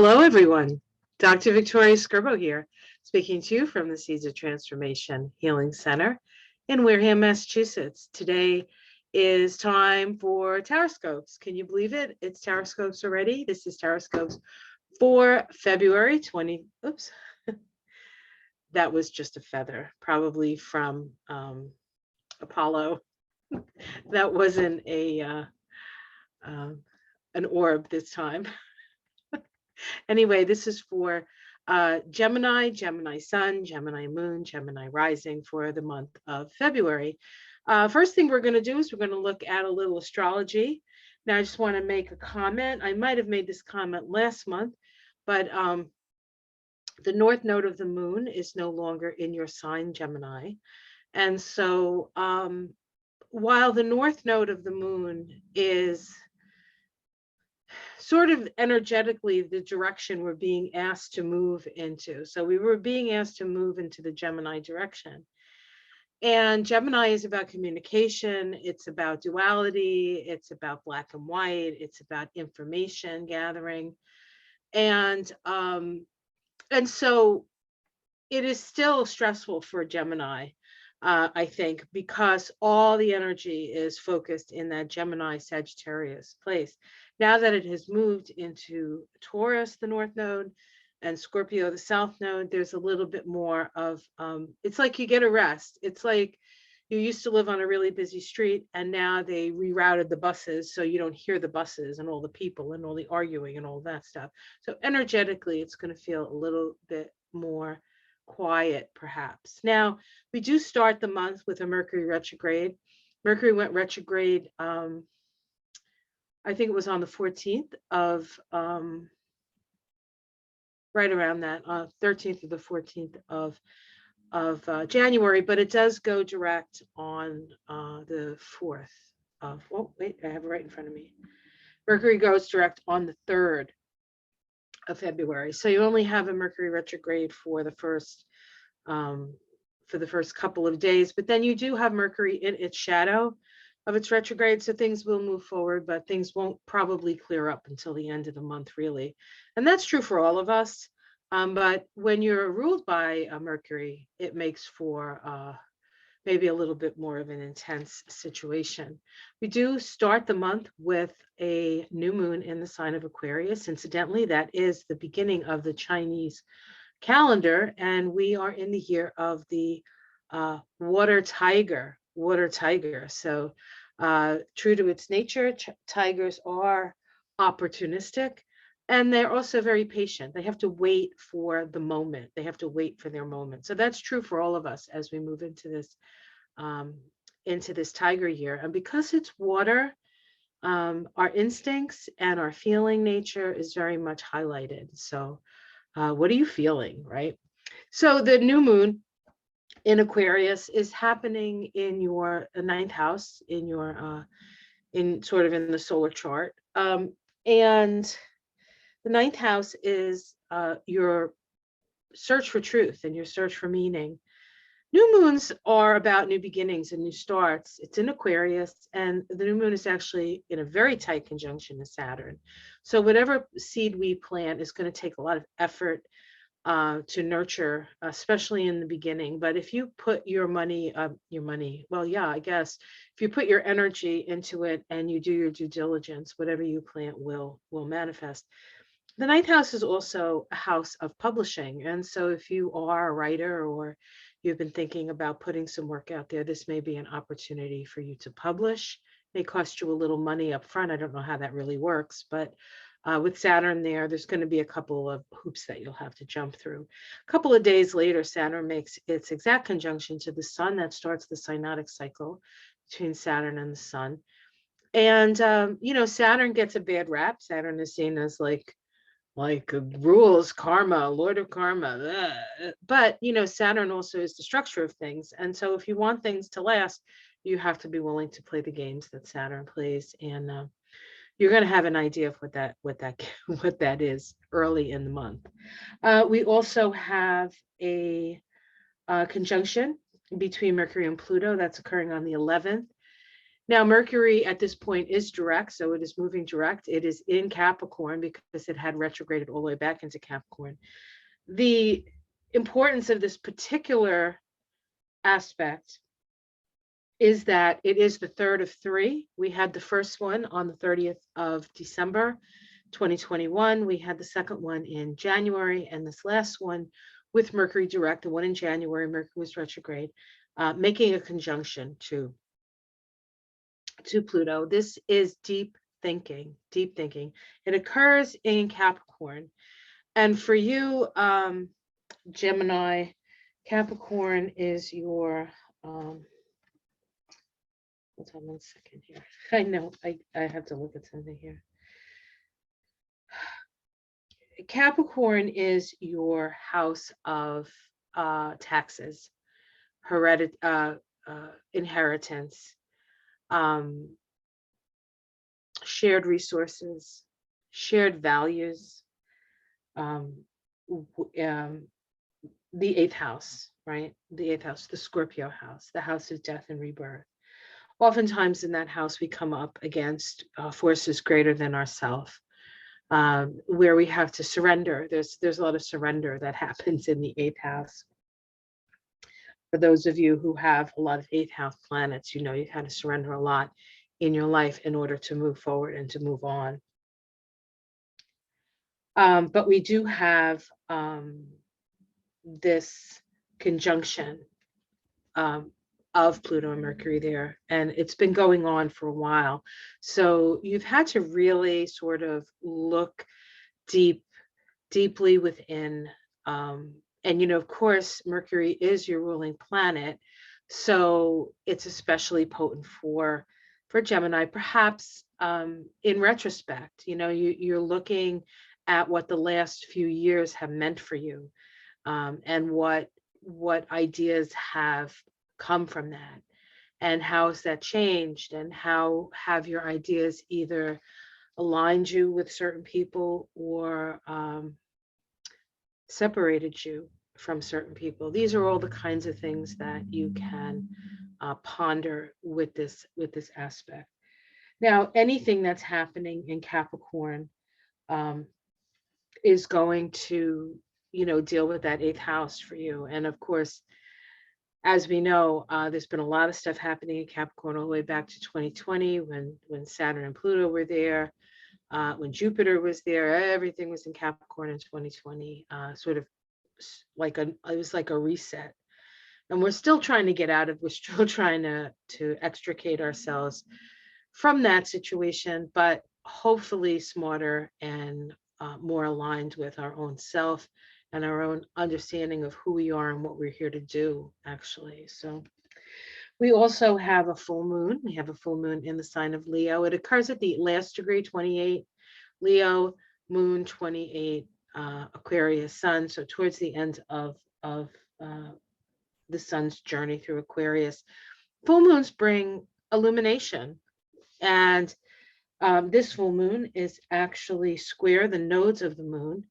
Hello, everyone. Dr. Victoria Skirbo here, speaking to you from the Seeds of Transformation Healing Center in Wareham, Massachusetts. Today is time for Taroscopes. Can you believe it? It's Taroscopes already. This is Taroscopes for February 20. Oops, that was just a feather, probably from Apollo. That wasn't an orb this time. Anyway, this is for Gemini, Gemini Sun, Gemini Moon, Gemini Rising for the month of February. First thing we're going to do is we're going to look at a little astrology. Now, I just want to make a comment. I might have made this comment last month, but the north node of the moon is no longer in your sign, Gemini. And so while the north node of the moon is sort of energetically the direction we're being asked to move into. So we were being asked to move into the Gemini direction. And Gemini is about communication. It's about duality. It's about black and white. It's about information gathering. And so it is still stressful for Gemini, I think, because all the energy is focused in that Gemini Sagittarius place. Now that it has moved into Taurus, the north node, and Scorpio, the south node, there's a little bit more of, it's like you get a rest. It's like you used to live on a really busy street and now they rerouted the buses so you don't hear the buses and all the people and all the arguing and all that stuff. So energetically, it's going to feel a little bit more quiet, perhaps. Now, we do start the month with a Mercury retrograde. Mercury went retrograde, I think it was on the 14th of, right around that, 13th or the 14th of January, but it does go direct on the 4th of, oh, wait, I have it right in front of me. Mercury goes direct on the 3rd of February. So you only have a Mercury retrograde for the first couple of days, but then you do have Mercury in its shadow of its retrograde, so things will move forward, but things won't probably clear up until the end of the month, really. And that's true for all of us. But when you're ruled by Mercury, it makes for maybe a little bit more of an intense situation. We do start the month with a new moon in the sign of Aquarius. Incidentally, that is the beginning of the Chinese calendar, and we are in the year of the water tiger. So true to its nature, tigers are opportunistic, and they're also very patient. They have to wait for the moment. They have to wait for their moment. So that's true for all of us as we move into this tiger year. And because it's water, our instincts and our feeling nature is very much highlighted. So what are you feeling, right? So the new moon in Aquarius is happening in your ninth house, in your in sort of in the solar chart, and the ninth house is your search for truth and your search for meaning. New moons are about new beginnings and new starts. It's in Aquarius, and the new moon is actually in a very tight conjunction to Saturn. So whatever seed we plant is going to take a lot of effort to nurture, especially in the beginning. But if you put your money, well, yeah, I guess if you put your energy into it and you do your due diligence, whatever you plant will manifest. The ninth house is also a house of publishing. And so if you are a writer or you've been thinking about putting some work out there, this may be an opportunity for you to publish. It may cost you a little money up front. I don't know how that really works, but with Saturn there's going to be a couple of hoops that you'll have to jump through. A couple of days later, Saturn makes its exact conjunction to the sun. That starts the synodic cycle between Saturn and the sun. And, Saturn gets a bad rap. Saturn is seen as like rules, karma, lord of karma. But, Saturn also is the structure of things. And so if you want things to last, you have to be willing to play the games that Saturn plays. And you're going to have an idea of what that is early in the month. We also have a conjunction between Mercury and Pluto that's occurring on the 11th. Now, Mercury at this point is direct, so it is moving direct. It is in Capricorn because it had retrograded all the way back into Capricorn. The importance of this particular aspect is that it is the third of three. We had the first one on the 30th of December, 2021. We had the second one in January, and this last one with Mercury direct, the one in January, Mercury was retrograde, making a conjunction to Pluto. This is deep thinking, deep thinking. It occurs in Capricorn. And for you, Gemini, Capricorn is your, hold on 1 second here. I know, I have to look at something here. Capricorn is your house of taxes, inheritance, shared resources, shared values, the eighth house, right? The eighth house, the Scorpio house, the house of death and rebirth. Oftentimes in that house, we come up against forces greater than ourselves, where we have to surrender. There's a lot of surrender that happens in the eighth house. For those of you who have a lot of eighth house planets, you know you've had to surrender a lot in your life in order to move forward and to move on. But we do have this conjunction of Pluto and Mercury there, and it's been going on for a while. So you've had to really sort of look deeply within. And, you know, of course, Mercury is your ruling planet, so it's especially potent for Gemini. Perhaps in retrospect, you know, you're looking at what the last few years have meant for you, and what ideas have come from that, and how has that changed, and how have your ideas either aligned you with certain people or separated you from certain people. These are all the kinds of things that you can ponder with this aspect. Now, anything that's happening in Capricorn is going to, you know, deal with that eighth house for you. And of course, as we know, there's been a lot of stuff happening in Capricorn all the way back to 2020 when Saturn and Pluto were there, when Jupiter was there. Everything was in Capricorn in 2020, sort of like it was like a reset. And we're still trying to get out of, we're still trying to extricate ourselves from that situation, but hopefully smarter and more aligned with our own self and our own understanding of who we are and what we're here to do, actually. So we also have a full moon. We have a full moon in the sign of Leo. It occurs at the last degree, 28, Leo, moon 28, Aquarius, sun. So towards the end of the sun's journey through Aquarius. Full moons bring illumination. And this full moon is actually square the nodes of the moon.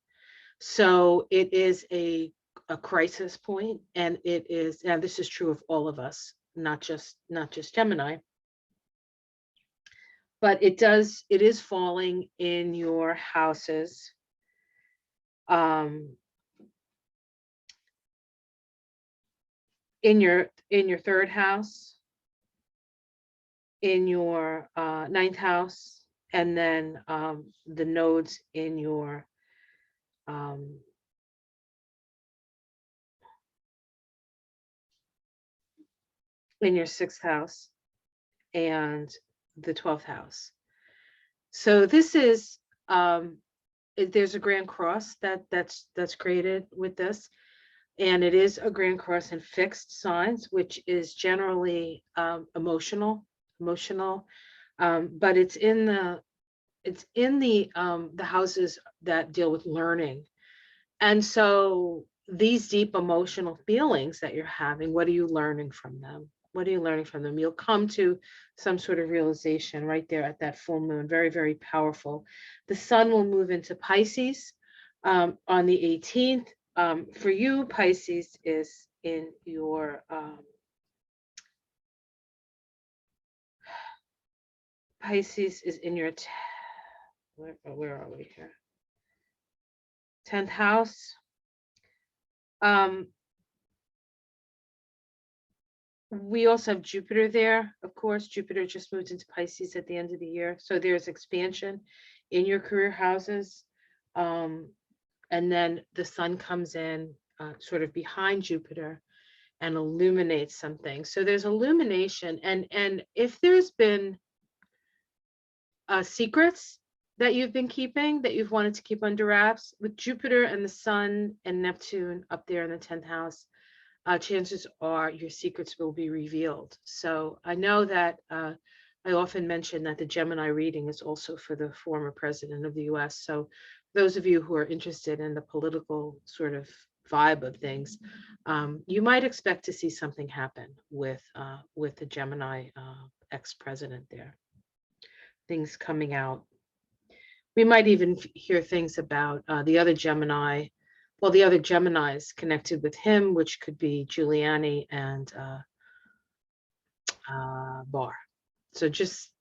So it is a crisis point, and it is, and this is true of all of us, not just Gemini, but it is falling in your houses. In your third house, in your ninth house, and then the nodes in your sixth house and the 12th house. So this is there's a grand cross that's created with this, and it is a grand cross in fixed signs, which is generally emotional, but it's in the houses that deal with learning. And so these deep emotional feelings that you're having, what are you learning from them? What are you learning from them? You'll come to some sort of realization right there at that full moon. Very, very powerful. The sun will move into Pisces on the 18th. For you, Pisces is in your Pisces is in your, where are we here? 10th house. We also have Jupiter there. Of course, Jupiter just moved into Pisces at the end of the year. So there's expansion in your career houses. And then the sun comes in sort of behind Jupiter and illuminates something. So there's illumination. And if there's been secrets that you've been keeping, that you've wanted to keep under wraps, with Jupiter and the sun and Neptune up there in the 10th house, chances are your secrets will be revealed. So I know that I often mention that the Gemini reading is also for the former president of the US. So those of you who are interested in the political sort of vibe of things, you might expect to see something happen with the Gemini ex-president there. Things coming out. We might even hear things about the other Gemini. Well, the other Geminis connected with him, which could be Giuliani and Barr. So just,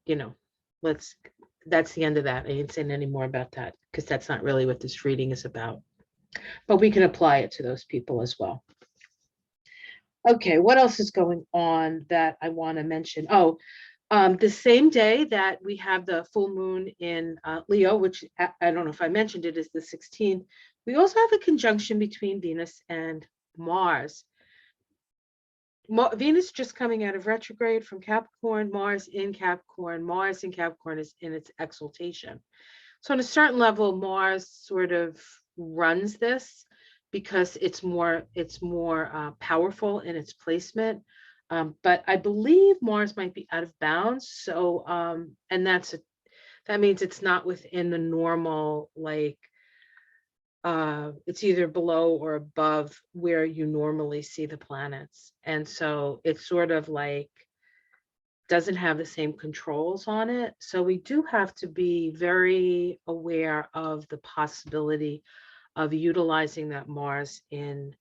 that's the end of that. I ain't saying any more about that because that's not really what this reading is about. But we can apply it to those people as well. Okay, what else is going on that I want to mention? Oh, the same day that we have the full moon in Leo, which I don't know if I mentioned it, is the 16th. We also have a conjunction between Venus and Mars. Venus just coming out of retrograde from Capricorn, Mars in Capricorn. Mars in Capricorn is in its exaltation. So on a certain level, Mars sort of runs this because it's more powerful in its placement. But I believe Mars might be out of bounds. So, and that means it's not within the normal, like, it's either below or above where you normally see the planets. And so it's sort of like doesn't have the same controls on it. So we do have to be very aware of the possibility of utilizing that Mars in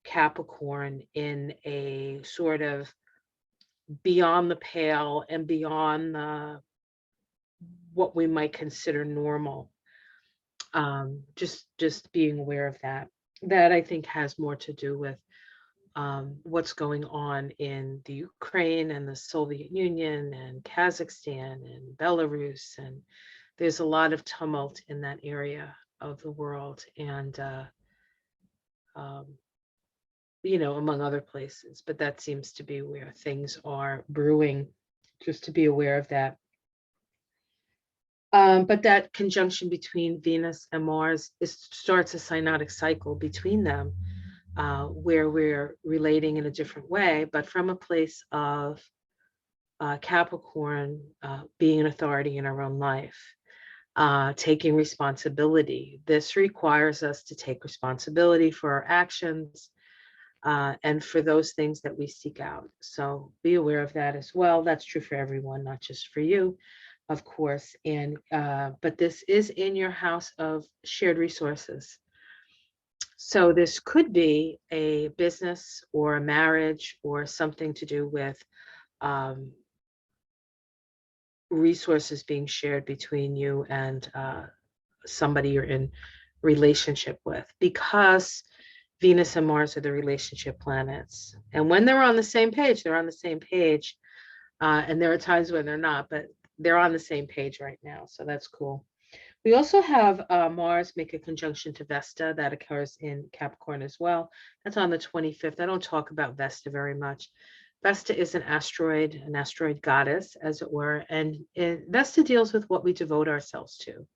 Capricorn in a sort of beyond the pale and beyond what we might consider normal. Just being aware of that. That I think has more to do with what's going on in the Ukraine and the Soviet Union and Kazakhstan and Belarus. And there's a lot of tumult in that area of the world. And among other places, but that seems to be where things are brewing, just to be aware of that. But that conjunction between Venus and Mars starts a synodic cycle between them, where we're relating in a different way, but from a place of Capricorn being an authority in our own life, taking responsibility. This requires us to take responsibility for our actions, and for those things that we seek out. So be aware of that as well. That's true for everyone, not just for you, of course. And but this is in your house of shared resources. So this could be a business or a marriage or something to do with resources being shared between you and somebody you're in relationship with, because Venus and Mars are the relationship planets. And when they're on the same page, they're on the same page. And there are times when they're not, but they're on the same page right now. So that's cool. We also have Mars make a conjunction to Vesta that occurs in Capricorn as well. That's on the 25th. I don't talk about Vesta very much. Vesta is an asteroid goddess, as it were. And Vesta deals with what we devote ourselves to.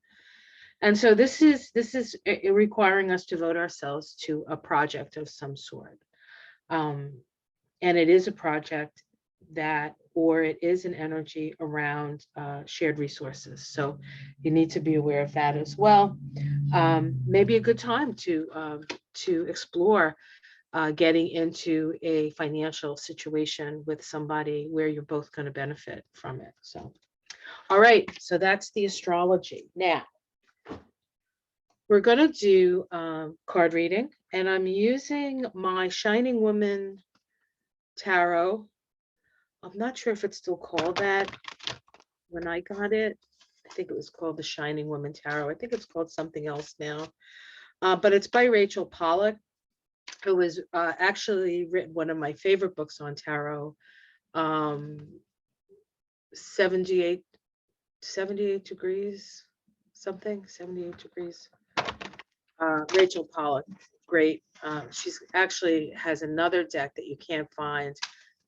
And so this is requiring us to devote ourselves to a project of some sort. And it is a project or it is an energy around shared resources. So you need to be aware of that as well. Maybe a good time to explore getting into a financial situation with somebody where you're both going to benefit from it. So, all right, so that's the astrology. Now, we're going to do card reading, and I'm using my Shining Woman Tarot. I'm not sure if it's still called that. when I got it. I think it was called the Shining Woman Tarot. I think it's called something else now. But it's by Rachel Pollack, who has actually written one of my favorite books on tarot, um, 78, 78 degrees, something, 78 degrees. Rachel Pollack, great. She's actually has another deck that you can't find.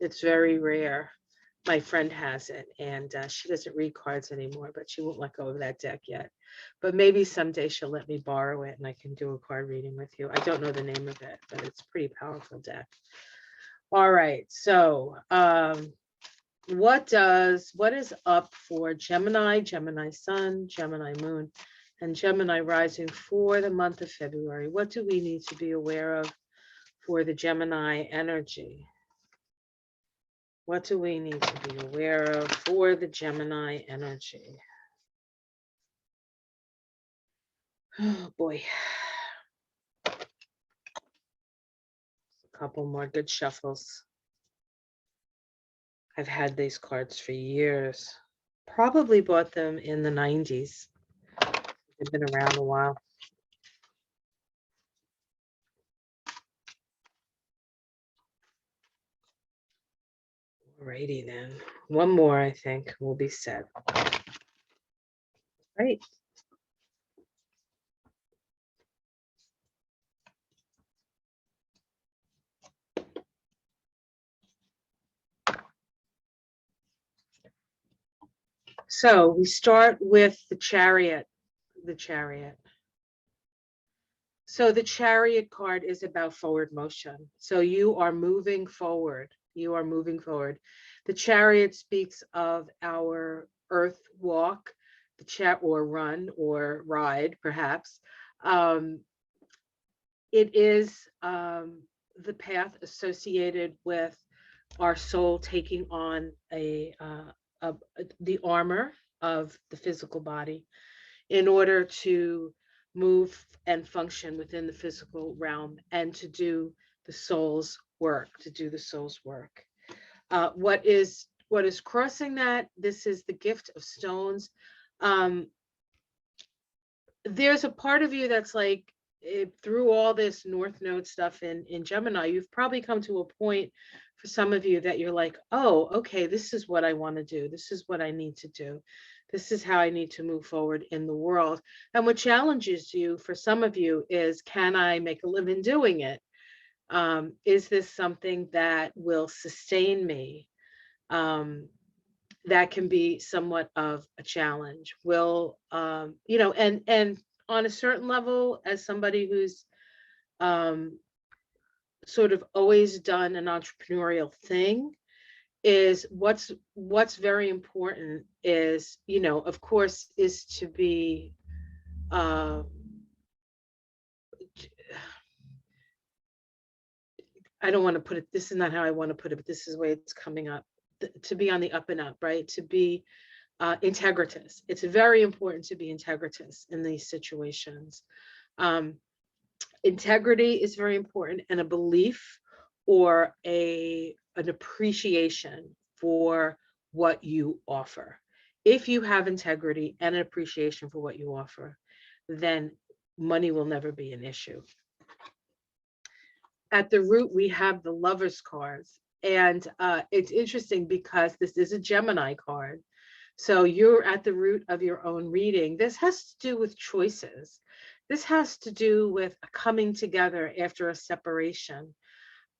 It's very rare. My friend has it, and she doesn't read cards anymore, but she won't let go of that deck yet. But maybe someday she'll let me borrow it and I can do a card reading with you. I don't know the name of it, but it's a pretty powerful deck. All right, so what is up for Gemini, Gemini Sun, Gemini Moon, and Gemini Rising for the month of February? What do we need to be aware of for the Gemini energy? What do we need to be aware of for the Gemini energy? Oh boy. A couple more good shuffles. I've had these cards for years. Probably bought them in the 90s. They've been around a while. Alrighty then. One more, I think, will be set. Right. So we start with the Chariot. The Chariot. So the Chariot card is about forward motion. So you are moving forward. You are moving forward. The Chariot speaks of our earth walk, the chat or run or ride, perhaps. It is the path associated with our soul taking on the armor of the physical body in order to move and function within the physical realm and to do the soul's work, what is crossing that? This is the gift of stones. There's a part of you that's like, through all this North Node stuff in Gemini, you've probably come to a point for some of you that you're like, oh, okay, this is what I want to do. This is what I need to do. This is how I need to move forward in the world. And what challenges you for some of you is, can I make a living doing it? Is this something that will sustain me? That can be somewhat of a challenge. Will, and on a certain level, as somebody who's sort of always done an entrepreneurial thing, is what's very important is, of course, is to be I don't want to put it, this is not how I want to put it, but this is the way it's coming up, to be on the up and up, right? To be integritous. It's very important to be integritous in these situations. Integrity is very important, and a belief or an appreciation for what you offer. If you have integrity and an appreciation for what you offer, then money will never be an issue. At the root, we have the Lovers cards. And it's interesting because this is a Gemini card. So you're at the root of your own reading. This has to do with choices. This has to do with a coming together after a separation.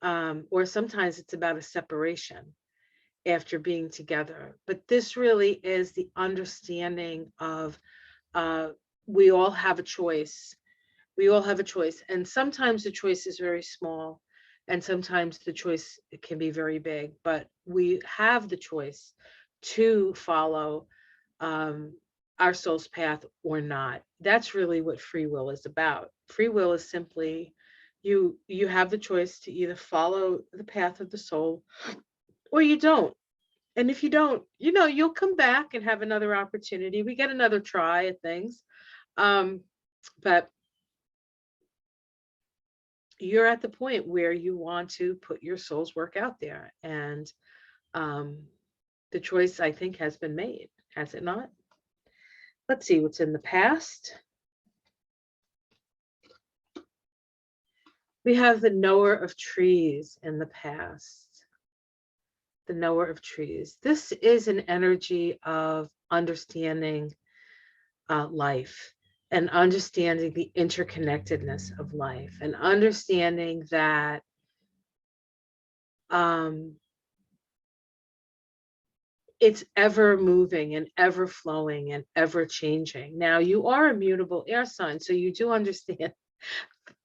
Or sometimes it's about a separation after being together. But this really is the understanding of we all have a choice. We all have a choice. And sometimes the choice is very small, and sometimes the choice can be very big, but we have the choice to follow our soul's path or not. That's really what free will is about. Free will is simply you have the choice to either follow the path of the soul or you don't. And if you don't, you'll come back and have another opportunity. We get another try at things. But you're at the point where you want to put your soul's work out there. And the choice, I think, has been made. has it not? Let's see what's in the past. We have the knower of trees in the past. The knower of trees. This is an energy of understanding life and understanding the interconnectedness of life and understanding that it's ever moving and ever flowing and ever changing. Now, you are a mutable air sign, so you do understand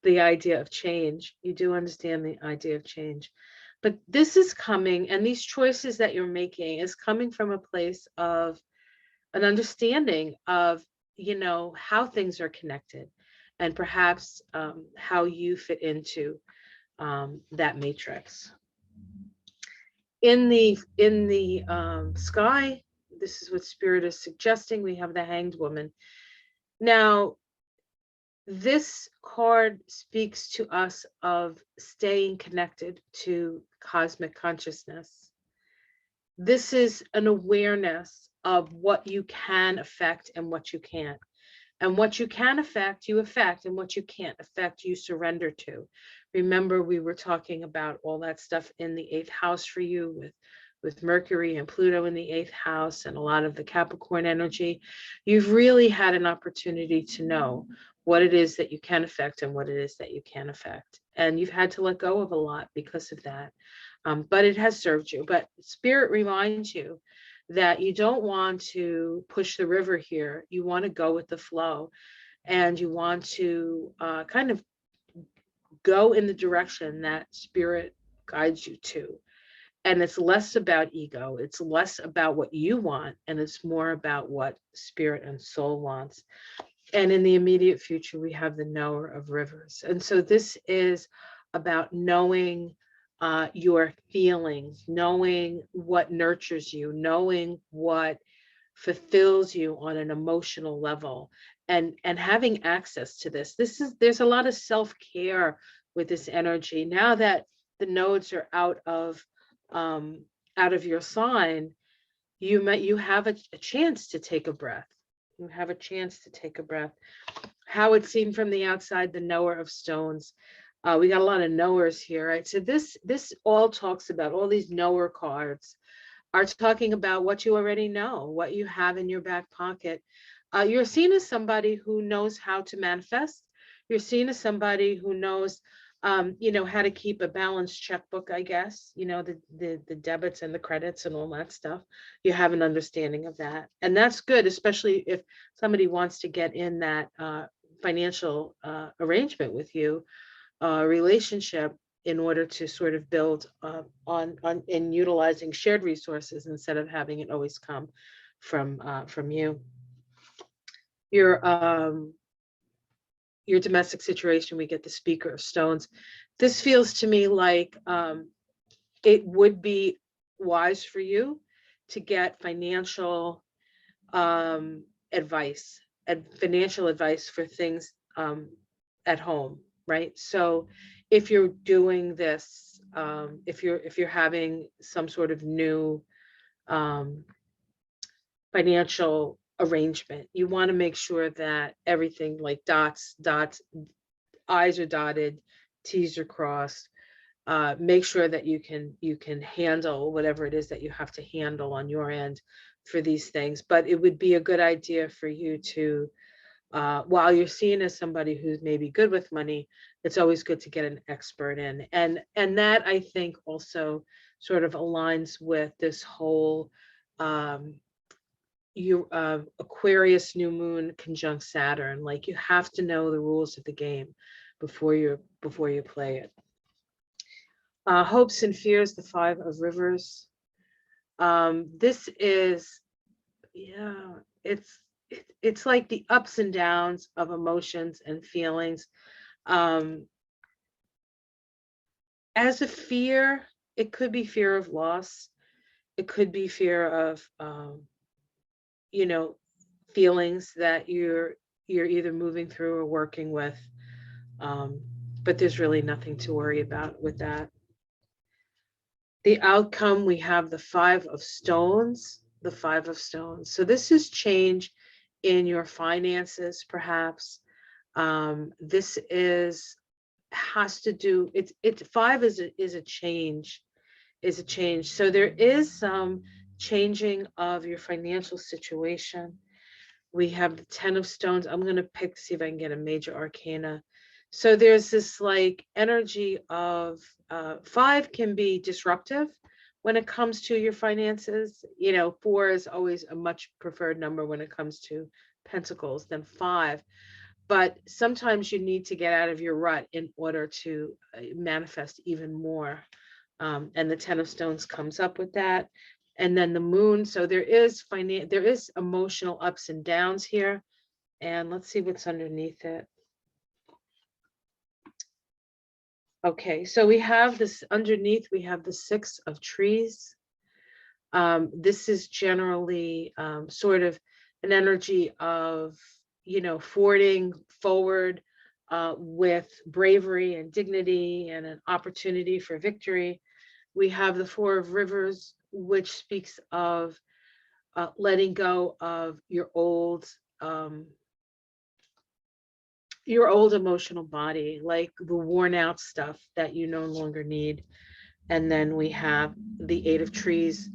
the idea of change. You do understand the idea of change. But this is coming, and these choices that you're making is coming from a place of an understanding of, you know, how things are connected and perhaps how you fit into that matrix. In the sky, this is what Spirit is suggesting. We have the Hanged Woman. Now, this card speaks to us of staying connected to cosmic consciousness. This is an awareness of what you can affect and what you can't. And what you can affect, you affect, and what you can't affect, you surrender to. Remember, we were talking about all that stuff in the 8th house for you with Mercury and Pluto in the 8th house and a lot of the Capricorn energy. You've really had an opportunity to know what it is that you can affect and what it is that you can't affect. And you've had to let go of a lot because of that. But it has served you. But Spirit reminds you that you don't want to push the river here. You want to go with the flow, and you want to kind of go in the direction that Spirit guides you to. And it's less about ego. It's less about what you want, and it's more about what Spirit and soul wants. And in the immediate future, we have the knower of rivers. And so this is about knowing your feelings, knowing what nurtures you, knowing what fulfills you on an emotional level, and having access to this. There's a lot of self-care with this energy. Now that the nodes are out of your sign, you have a chance to take a breath. You have a chance to take a breath. How it's seen from the outside, the knower of stones. We got a lot of knowers here, right? So this all talks about, all these knower cards are talking about what you already know, what you have in your back pocket. You're seen as somebody who knows how to manifest. You're seen as somebody who knows, you know, how to keep a balanced checkbook, I guess, you know, the debits and the credits and all that stuff. You have an understanding of that. And that's good, especially if somebody wants to get in that financial arrangement with you, relationship, in order to sort of build on in utilizing shared resources instead of having it always come from you. Your domestic situation, we get the Speaker of Stones. This feels to me like it would be wise for you to get financial advice and financial advice for things at home, right? So if you're doing this, if you're having some sort of new financial arrangement, you want to make sure that everything, like dots, I's are dotted, T's are crossed. Make sure that you can handle whatever it is that you have to handle on your end for these things. But it would be a good idea for you to, while you're seen as somebody who's maybe good with money, it's always good to get an expert in. And that, I think, also sort of aligns with this whole Aquarius new moon conjunct Saturn. Like, you have to know the rules of the game before you play it. Hopes and fears, the 5 of Rivers. This is, yeah, it's like the ups and downs of emotions and feelings. As a fear, it could be fear of loss. It could be fear of, you know, feelings that you're either moving through or working with. But there's really nothing to worry about with that. The outcome, we have the 5 of Stones. the Five of Stones. So this is change in your finances, perhaps. This has to do, five is a change, So there is some changing of your financial situation. We have the Ten of Stones. I'm going to pick to see if I can get a major arcana. So there's this like energy of five can be disruptive when it comes to your finances. You know, four is always a much preferred number when it comes to pentacles than five. But sometimes you need to get out of your rut in order to manifest even more. And the Ten of Stones comes up with that. And then the moon. So there is emotional ups and downs here. And let's see what's underneath it. Okay, so we have this underneath, we have the Six of Trees. This is generally sort of an energy of, you know, forwarding forward with bravery and dignity and an opportunity for victory. We have the Four of Rivers, which speaks of letting go of your old emotional body, like the worn out stuff that you no longer need. And then we have the Eight of Trees,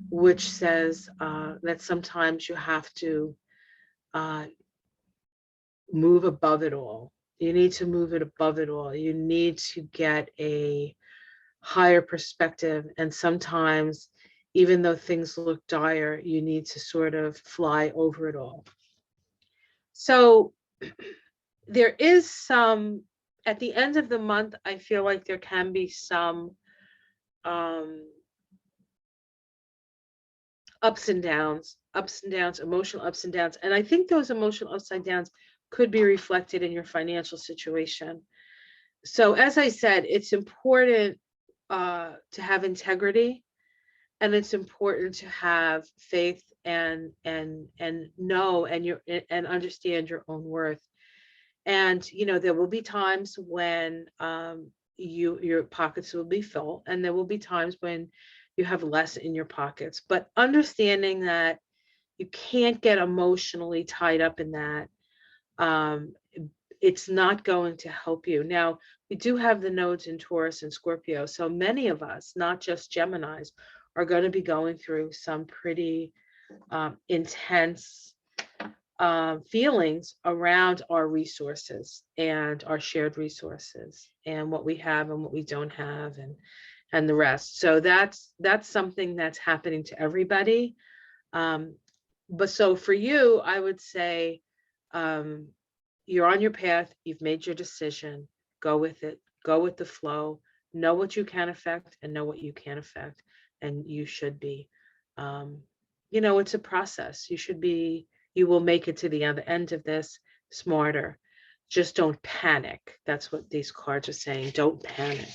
which says that sometimes you have to move above it all. You need to move it above it all. You need to get a higher perspective. And sometimes, even though things look dire, you need to sort of fly over it all. So there is some, at the end of the month, I feel like there can be some ups and downs, emotional ups and downs. And I think those emotional ups and downs could be reflected in your financial situation. So as I said, it's important to have integrity, and it's important to have faith and know and understand your own worth. And you know, there will be times when your pockets will be full, and there will be times when you have less in your pockets. But understanding that you can't get emotionally tied up in that, it's not going to help you. Now, we do have the nodes in Taurus and Scorpio, so many of us, not just Geminis, are going to be going through some pretty intense feelings around our resources and our shared resources and what we have and what we don't have and the rest. So that's something that's happening to everybody. But so for you, I would say you're on your path, you've made your decision, go with it, go with the flow, know what you can affect and know what you can't affect. And you should be, you know, it's a process. You will make it to the other end of this smarter. Just don't panic. That's what these cards are saying. Don't panic.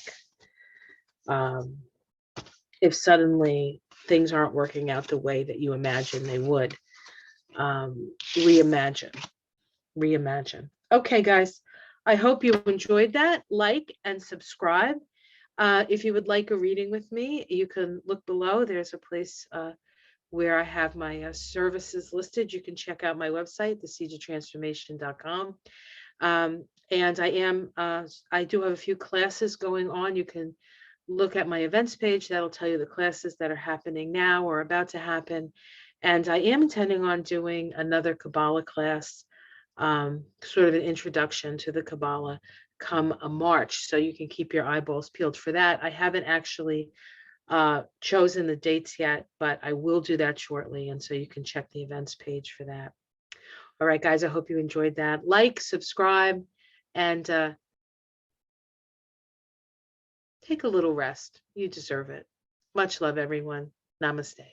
If suddenly things aren't working out the way that you imagine they would, reimagine. Okay, guys, I hope you enjoyed that. Like and subscribe. If you would like a reading with me, you can look below. There's a place where I have my services listed. You can check out my website, theseedsoftransformation.com. And I do have a few classes going on. You can look at my events page. That'll tell you the classes that are happening now or about to happen. And I am intending on doing another Kabbalah class, sort of an introduction to the Kabbalah come March. So you can keep your eyeballs peeled for that. I haven't actually chosen the dates yet, but I will do that shortly. And so you can check the events page for that. All right, guys, I hope you enjoyed that. Like, subscribe, and take a little rest. You deserve it. Much love, everyone. Namaste.